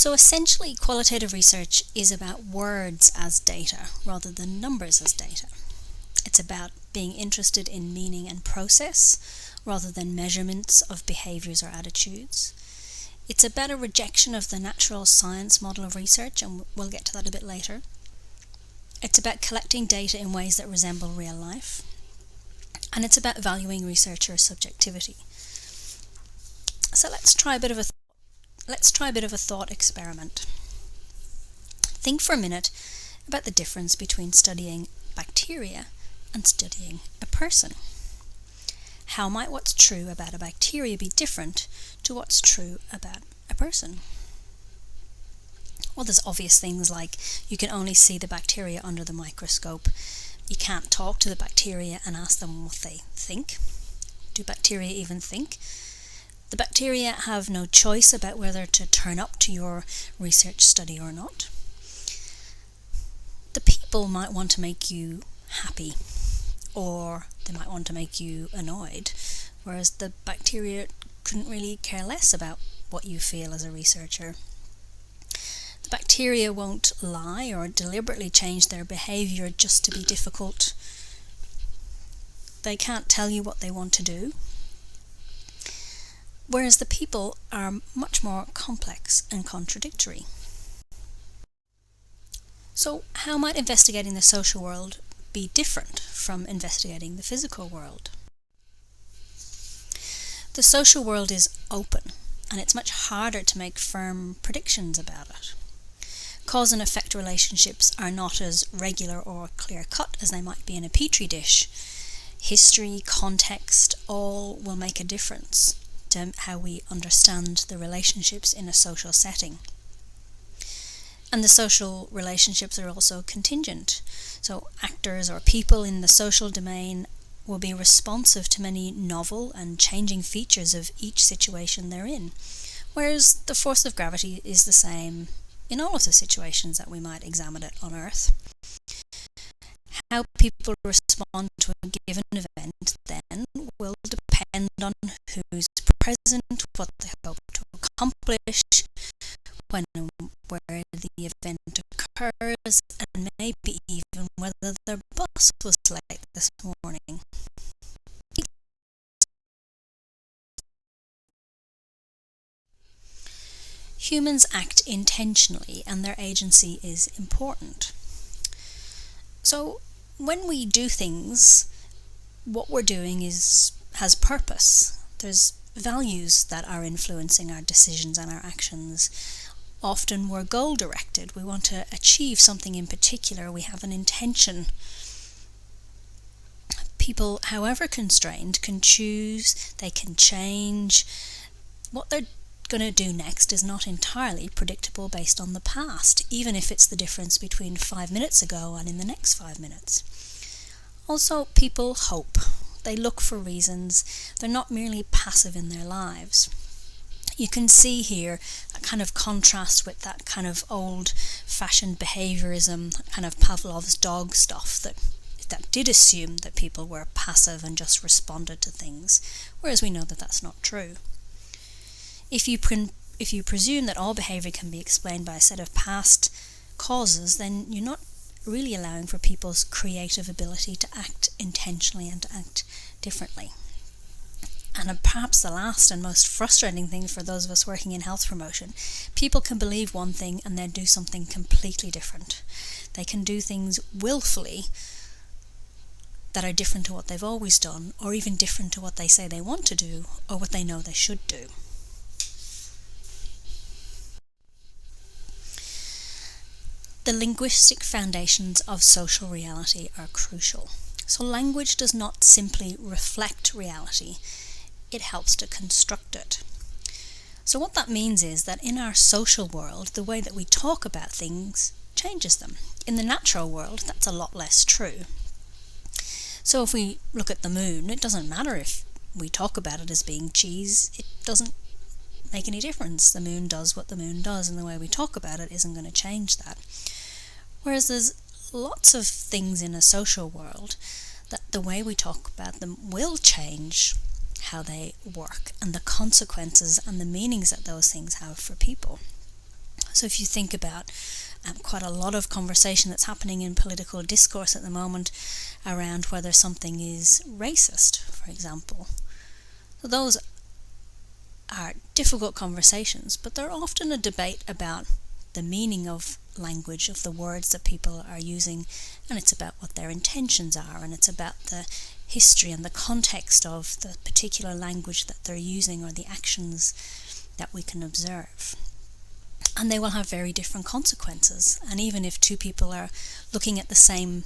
So essentially, qualitative research is about words as data rather than numbers as data. It's about being interested in meaning and process rather than measurements of behaviours or attitudes. It's about a rejection of the natural science model of research, and we'll get to that a bit later. It's about collecting data in ways that resemble real life. And it's about valuing researcher subjectivity. So let's try a bit of a thought experiment. Think for a minute about the difference between studying bacteria and studying a person. How might what's true about a bacteria be different to what's true about a person? Well, there's obvious things like you can only see the bacteria under the microscope. You can't talk to the bacteria and ask them what they think. Do bacteria even think? The bacteria have no choice about whether to turn up to your research study or not. The people might want to make you happy, or they might want to make you annoyed, whereas the bacteria couldn't really care less about what you feel as a researcher. The bacteria won't lie or deliberately change their behaviour just to be difficult. They can't tell you what they want to do. Whereas the people are much more complex and contradictory. So how might investigating the social world be different from investigating the physical world? The social world is open, and it's much harder to make firm predictions about it. Cause and effect relationships are not as regular or clear-cut as they might be in a petri dish. History, context, all will make a difference to how we understand the relationships in a social setting. And the social relationships are also contingent. So actors or people in the social domain will be responsive to many novel and changing features of each situation they're in, whereas the force of gravity is the same in all of the situations that we might examine it on Earth. How people respond to a given event then will depend on who's present, what they hope to accomplish, when and where the event occurs, and maybe even whether their bus was late this morning. Humans act intentionally, and their agency is important. So when we do things, what we're doing has purpose. There's values that are influencing our decisions and our actions. Often we're goal-directed. We want to achieve something in particular. We have an intention. People, however constrained, can choose, they can change. What they're going to do next is not entirely predictable based on the past, even if it's the difference between 5 minutes ago and in the next 5 minutes. Also, people hope. They look for reasons. They're not merely passive in their lives. You can see here a kind of contrast with that kind of old-fashioned behaviorism, that kind of Pavlov's dog stuff that did assume that people were passive and just responded to things, whereas we know that that's not true. If you presume that all behaviour can be explained by a set of past causes, then you're not really allowing for people's creative ability to act intentionally and to act differently. And perhaps the last and most frustrating thing for those of us working in health promotion, people can believe one thing and then do something completely different. They can do things willfully that are different to what they've always done, or even different to what they say they want to do, or what they know they should do. The linguistic foundations of social reality are crucial. So language does not simply reflect reality, it helps to construct it. So what that means is that in our social world, the way that we talk about things changes them. In the natural world, that's a lot less true. So if we look at the moon, it doesn't matter if we talk about it as being cheese, it doesn't make any difference. The moon does what the moon does, and the way we talk about it isn't going to change that. Whereas there's lots of things in a social world that the way we talk about them will change how they work and the consequences and the meanings that those things have for people. So if you think about quite a lot of conversation that's happening in political discourse at the moment around whether something is racist, for example. So those are difficult conversations, but they're often a debate about the meaning of language, of the words that people are using, and it's about what their intentions are, and it's about the history and the context of the particular language that they're using or the actions that we can observe. And they will have very different consequences, and even if two people are looking at the same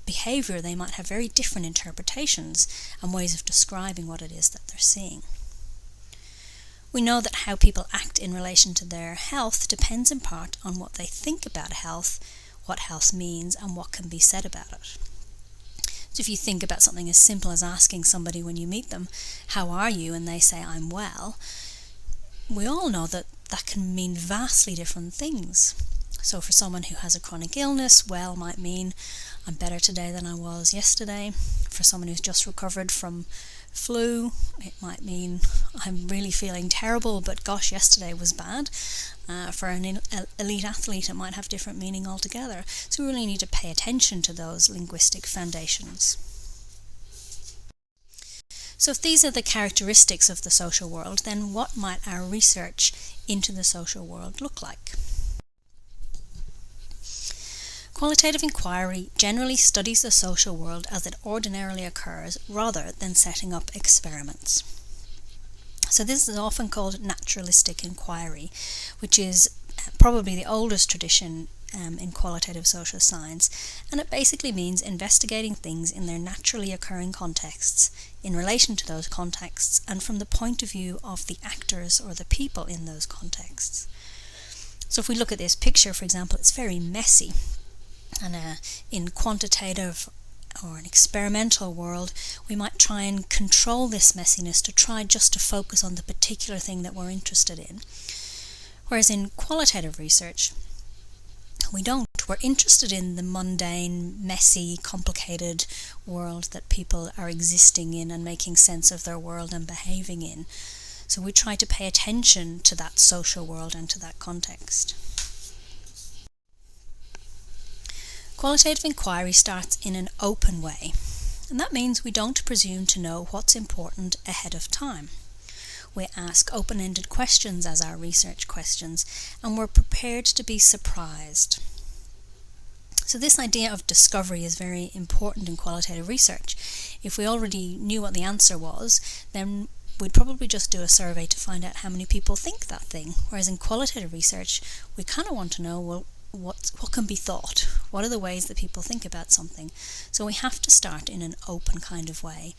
behavior, they might have very different interpretations and ways of describing what it is that they're seeing. We know that how people act in relation to their health depends in part on what they think about health, what health means, and what can be said about it. So if you think about something as simple as asking somebody when you meet them, "How are you?" and they say, "I'm well," we all know that that can mean vastly different things. So for someone who has a chronic illness, well might mean, "I'm better today than I was yesterday." For someone who's just recovered from flu, it might mean, "I'm really feeling terrible, but gosh, yesterday was bad." For an elite athlete, it might have different meaning altogether. So we really need to pay attention to those linguistic foundations. So if these are the characteristics of the social world, then what might our research into the social world look like? Qualitative inquiry generally studies the social world as it ordinarily occurs rather than setting up experiments. So this is often called naturalistic inquiry, which is probably the oldest tradition in qualitative social science, and it basically means investigating things in their naturally occurring contexts, in relation to those contexts, and from the point of view of the actors or the people in those contexts. So if we look at this picture, for example, it's very messy, and in quantitative or an experimental world, we might try and control this messiness to try just to focus on the particular thing that we're interested in. Whereas in qualitative research, we don't. We're interested in the mundane, messy, complicated world that people are existing in and making sense of their world and behaving in. So we try to pay attention to that social world and to that context. Qualitative inquiry starts in an open way, and that means we don't presume to know what's important ahead of time. We ask open-ended questions as our research questions, and we're prepared to be surprised. So this idea of discovery is very important in qualitative research. If we already knew what the answer was, then we'd probably just do a survey to find out how many people think that thing. Whereas in qualitative research, we kind of want to know, well, what can be thought? What are the ways that people think about something? So we have to start in an open kind of way.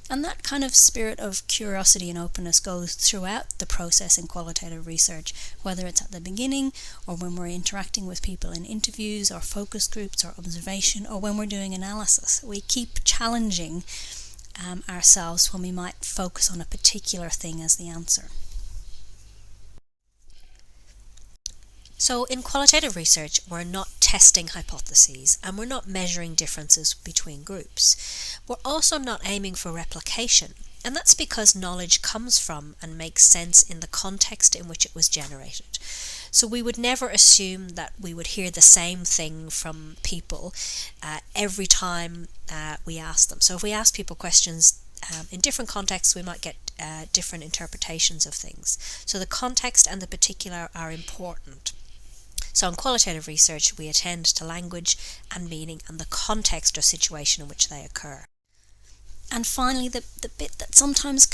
And that kind of spirit of curiosity and openness goes throughout the process in qualitative research, whether it's at the beginning or when we're interacting with people in interviews or focus groups or observation, or when we're doing analysis. We keep challenging ourselves when we might focus on a particular thing as the answer. So in qualitative research, we're not testing hypotheses and we're not measuring differences between groups. We're also not aiming for replication, and that's because knowledge comes from and makes sense in the context in which it was generated. So we would never assume that we would hear the same thing from people every time we ask them. So if we ask people questions in different contexts, we might get different interpretations of things. So the context and the particular are important. So in qualitative research, we attend to language and meaning and the context or situation in which they occur. And finally, the bit that sometimes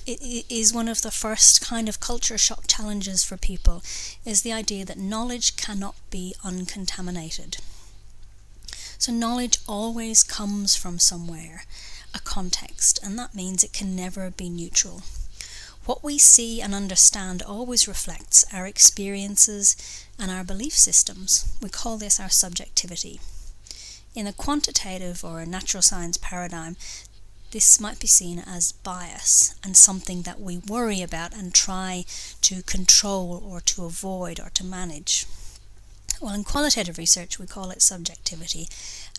is one of the first kind of culture shock challenges for people is the idea that knowledge cannot be uncontaminated. So knowledge always comes from somewhere, a context, and that means it can never be neutral. What we see and understand always reflects our experiences and our belief systems. We call this our subjectivity. In a quantitative or a natural science paradigm, this might be seen as bias and something that we worry about and try to control or to avoid or to manage. Well, in qualitative research, we call it subjectivity,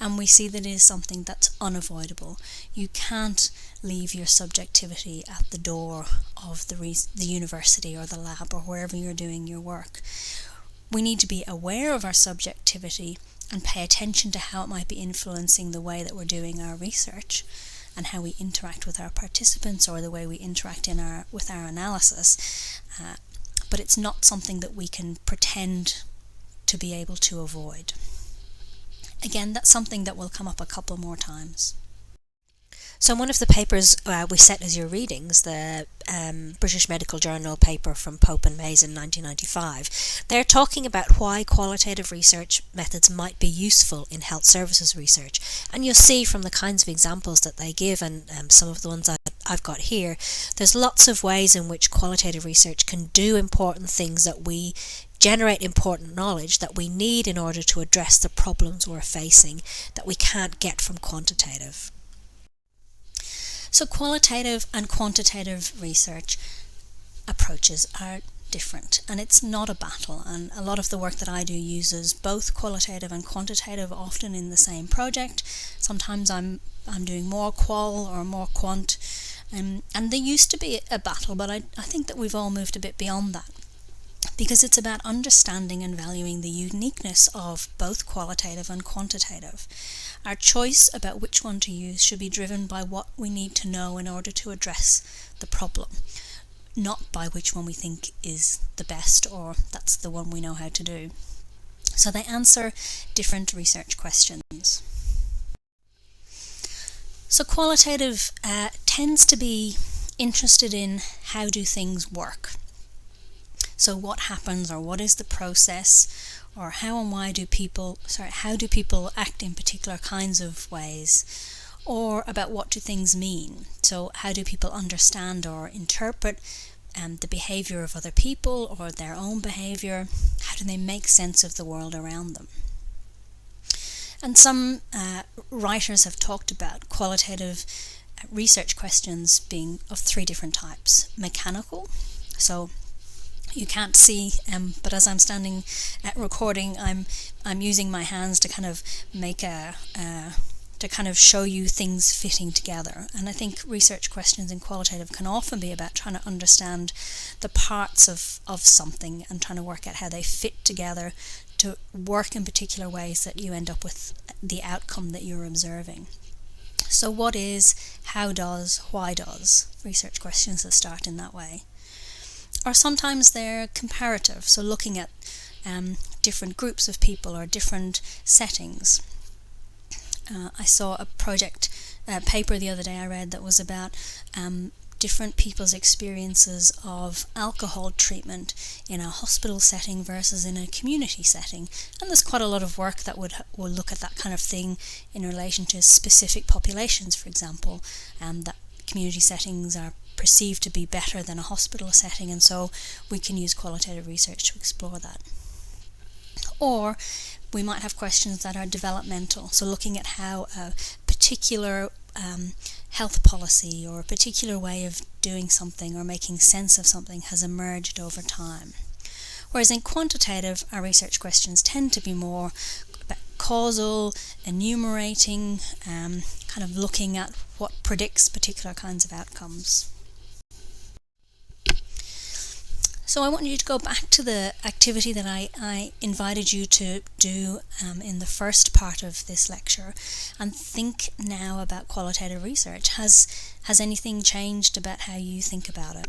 and we see that it is something that's unavoidable. You can't leave your subjectivity at the door of the university or the lab or wherever you're doing your work. We need to be aware of our subjectivity and pay attention to how it might be influencing the way that we're doing our research and how we interact with our participants or the way we interact with our analysis. But it's not something that we can pretend to be able to avoid. Again, that's something that will come up a couple more times. So one of the papers we set as your readings, the British Medical Journal paper from Pope and Mays in 1995, they're talking about why qualitative research methods might be useful in health services research. And you'll see from the kinds of examples that they give and some of the ones I've got here, there's lots of ways in which qualitative research can do important things, that we generate important knowledge that we need in order to address the problems we're facing that we can't get from quantitative. So qualitative and quantitative research approaches are different, and it's not a battle, and a lot of the work that I do uses both qualitative and quantitative, often in the same project. Sometimes I'm doing more qual or more quant, and there used to be a battle, but I think that we've all moved a bit beyond that, because it's about understanding and valuing the uniqueness of both qualitative and quantitative. Our choice about which one to use should be driven by what we need to know in order to address the problem, not by which one we think is the best or that's the one we know how to do. So they answer different research questions. So qualitative tends to be interested in how do things work. So what happens, or what is the process, or how and why do people act in particular kinds of ways, or about what do things mean. So how do people understand or interpret the behavior of other people or their own behavior? How do they make sense of the world around them? And some writers have talked about qualitative research questions being of three different types. Mechanical, so you can't see, but as I'm standing at recording, I'm using my hands to kind of make to kind of show you things fitting together. And I think research questions in qualitative can often be about trying to understand the parts of something and trying to work out how they fit together to work in particular ways that you end up with the outcome that you're observing. So what is, how does, why does, research questions that start in that way. Or sometimes they're comparative, so looking at different groups of people or different settings. I saw a paper the other day I read that was about different people's experiences of alcohol treatment in a hospital setting versus in a community setting. And there's quite a lot of work that will look at that kind of thing in relation to specific populations, for example, that community settings are perceived to be better than a hospital setting, and so we can use qualitative research to explore that. Or we might have questions that are developmental, so looking at how a particular health policy or a particular way of doing something or making sense of something has emerged over time. Whereas in quantitative, our research questions tend to be more about causal, enumerating, kind of looking at what predicts particular kinds of outcomes. So I want you to go back to the activity that I invited you to do in the first part of this lecture, and think now about qualitative research. Has anything changed about how you think about it?